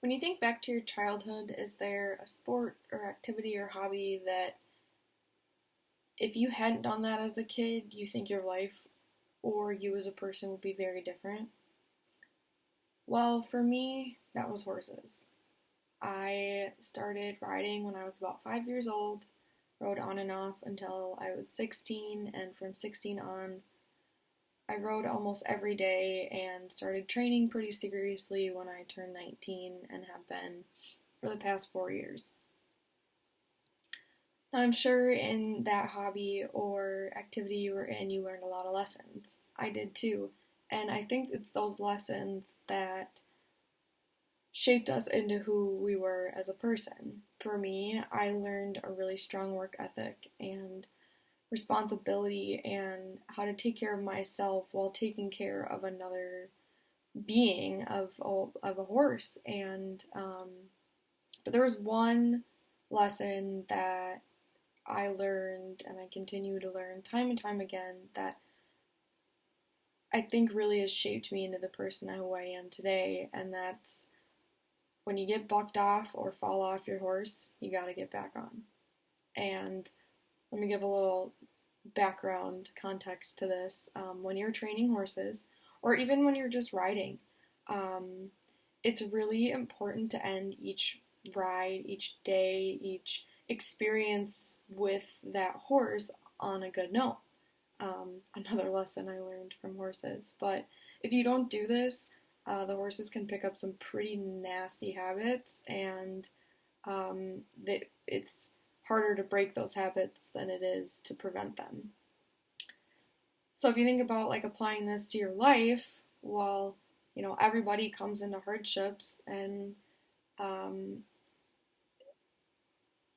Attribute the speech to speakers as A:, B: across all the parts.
A: When you think back to your childhood, is there a sport or activity or hobby that if you hadn't done that as a kid, you think your life or you as a person would be very different? Well, for me, that was horses. I started riding when I was about 5 years old, rode on and off until I was 16, and from 16 on, I rode almost every day and started training pretty seriously when I turned 19 and have been for the past 4 years. I'm sure in that hobby or activity you were in, you learned a lot of lessons. I did too. And I think it's those lessons that shaped us into who we were as a person. For me, I learned a really strong work ethic and responsibility and how to take care of myself while taking care of another being of a horse. But there was one lesson that I learned and I continue to learn time and time again that I think really has shaped me into the person who I am today, and that's when you get bucked off or fall off your horse, you gotta get back on. And let me give a little background context to this. When you're training horses, or even when you're just riding, um, it's really important to end each ride, each day, each experience with that horse on a good note. Another lesson I learned from horses. But if you don't do this, the horses can pick up some pretty nasty habits, and it's harder to break those habits than it is to prevent them. So if you think about like applying this to your life, well, everybody comes into hardships, and um,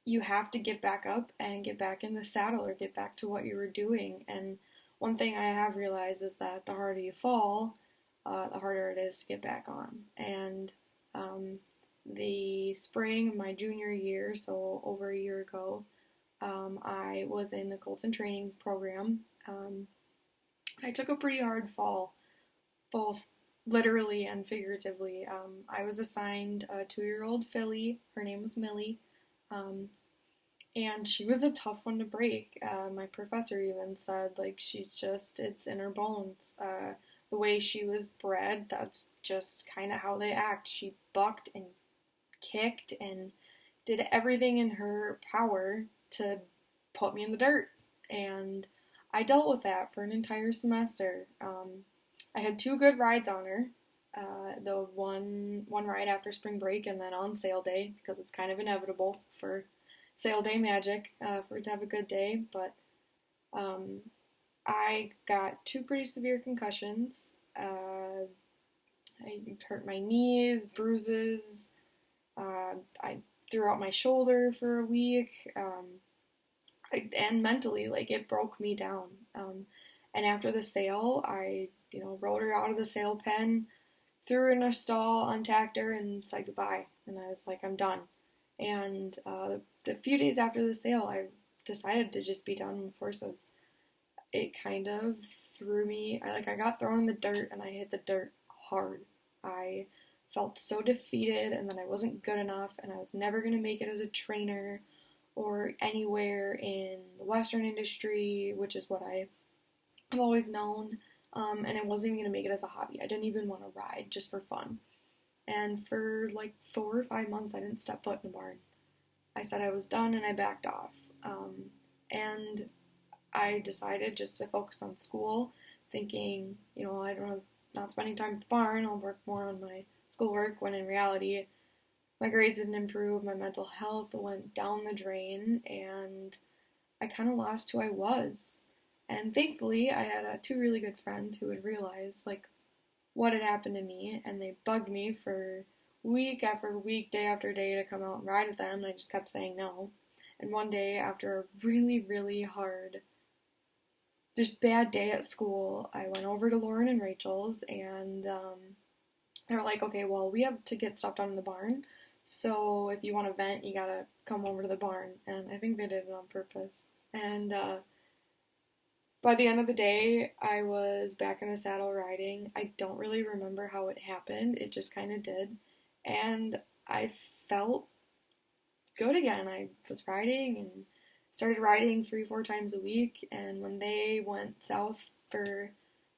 A: you have to get back up and get back in the saddle or get back to what you were doing. And one thing I have realized is that the harder you fall, the harder it is to get back on. And the spring of my junior year, so over a year ago, I was in the Colton training program. I took a pretty hard fall, both literally and figuratively. I was assigned a 2-year-old filly. Her name was Millie. Um, and she was a tough one to break. My professor even said, like, it's in her bones. The way she was bred, that's just kind of how they act. She bucked and kicked and did everything in her power to put me in the dirt. And I dealt with that for an entire semester. I had 2 good rides on her. The one ride after spring break and then on sale day, because it's kind of inevitable for sale day magic for it to have a good day. But um, I got 2 pretty severe concussions. I hurt my knees, bruises. I threw out my shoulder for a week. And mentally, like, it broke me down. And after the sale, I, rode her out of the sale pen, threw her in a stall, untacked her, and said goodbye. And I was like, I'm done. And the few days after the sale, I decided to just be done with horses. It kind of threw me. I got thrown in the dirt, and I hit the dirt hard. I felt so defeated, and that I wasn't good enough, and I was never going to make it as a trainer or anywhere in the Western industry, which is what I've always known. And I wasn't even going to make it as a hobby. I didn't even want to ride just for fun. And for like 4 or 5 months, I didn't step foot in a barn. I said I was done and I backed off. And I decided just to focus on school, thinking, I don't know, not spending time at the barn, I'll work more on my schoolwork, when in reality, my grades didn't improve, my mental health went down the drain, and I kind of lost who I was. And thankfully, I had 2 really good friends who would realize, like, what had happened to me, and they bugged me for week after week, day after day to come out and ride with them, and I just kept saying no. And one day, after a really, really hard, just bad day at school, I went over to Lauren and Rachel's, and they were like, okay, well, we have to get stuff done in the barn, so if you want to vent, you gotta come over to the barn. And I think they did it on purpose. And by the end of the day, I was back in the saddle riding. I don't really remember how it happened. It just kind of did. And I felt good again. I was riding and started riding 3, 4 times a week. And when they went south for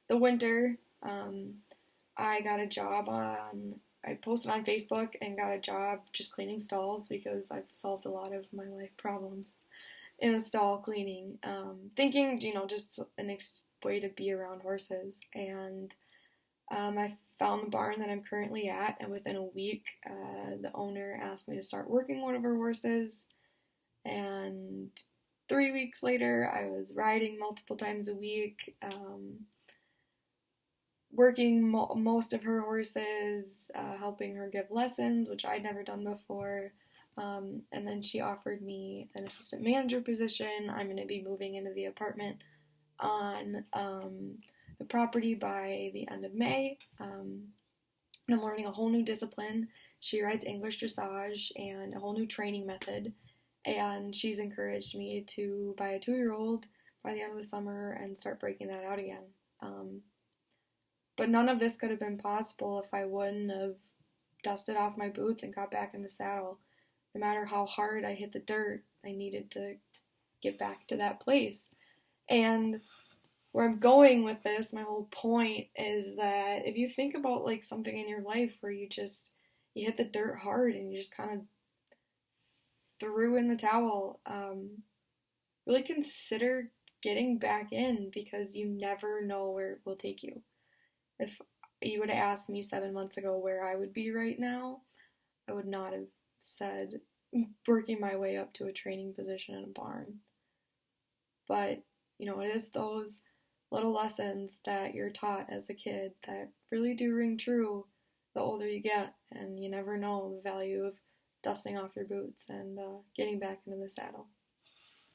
A: the winter, I got a job on. I posted on Facebook and got a job just cleaning stalls because I've solved a lot of my life problems in a stall cleaning. Thinking, just a next way to be around horses. And I found the barn that I'm currently at, and within a week, the owner asked me to start working one of her horses. And 3 weeks later, I was riding multiple times a week, working most of her horses, helping her give lessons, which I'd never done before. And then she offered me an assistant manager position. I'm going to be moving into the apartment on the property by the end of May. And I'm learning a whole new discipline. She rides English dressage and a whole new training method. And she's encouraged me to buy a 2-year-old by the end of the summer and start breaking that out again. But none of this could have been possible if I wouldn't have dusted off my boots and got back in the saddle. No matter how hard I hit the dirt, I needed to get back to that place. And where I'm going with this, my whole point is that if you think about like something in your life where you hit the dirt hard and you just kind of threw in the towel, really consider getting back in, because you never know where it will take you. If you would have asked me 7 months ago where I would be right now, I would not have said working my way up to a training position in a barn. But, it is those little lessons that you're taught as a kid that really do ring true the older you get, and you never know the value of dusting off your boots and getting back into the saddle.